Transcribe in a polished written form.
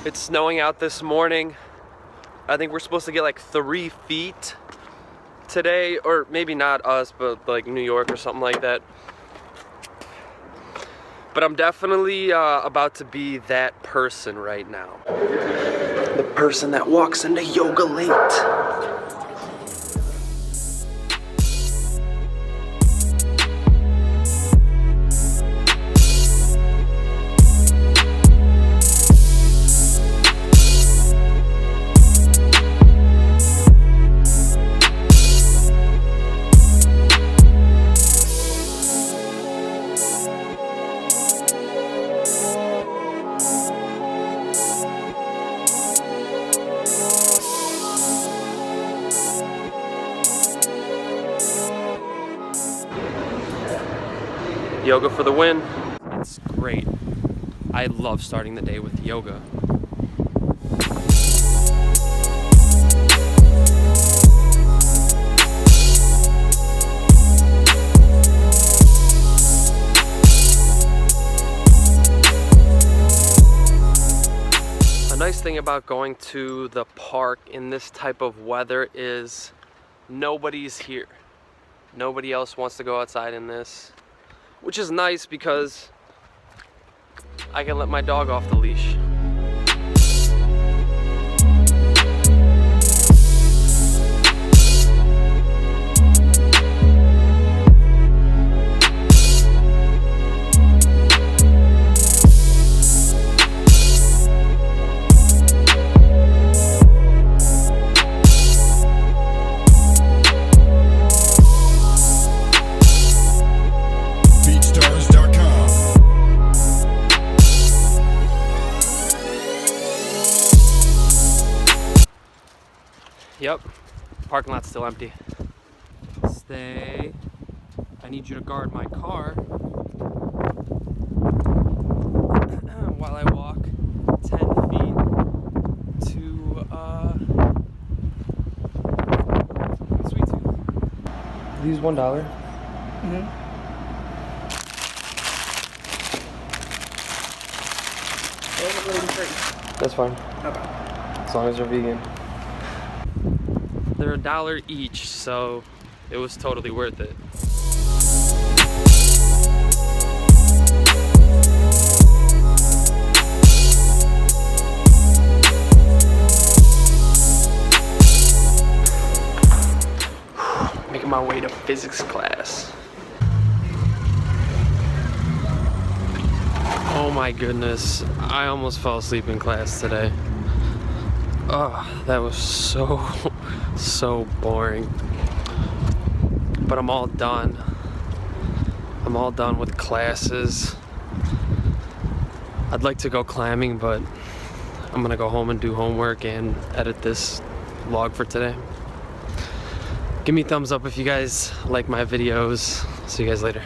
It's snowing out this morning. I think we're supposed to get like 3 feet today, or maybe not us, but like New York or something like that. But I'm definitely about to be that person right now. The person that walks into yoga late. Yoga for the win. It's great. I love starting the day with yoga. A nice thing about going to the park in this type of weather is nobody's here. Nobody else wants to go outside in this. Which is nice because I can let my dog off the leash. Yep, parking lot's still empty. Stay. I need you to guard my car while I walk 10 feet to Sweet Tooth. These $1? Mm-hmm. That's fine. Okay. As long as they're vegan. They're $1 each, so it was totally worth it. Making my way to physics class. Oh my goodness, I almost fell asleep in class today. Oh, that was so boring. But I'm all done. I'm all done with classes. I'd like to go clamming, but I'm gonna go home and do homework and edit this vlog for today. Give me a thumbs up if you guys like my videos. See you guys later.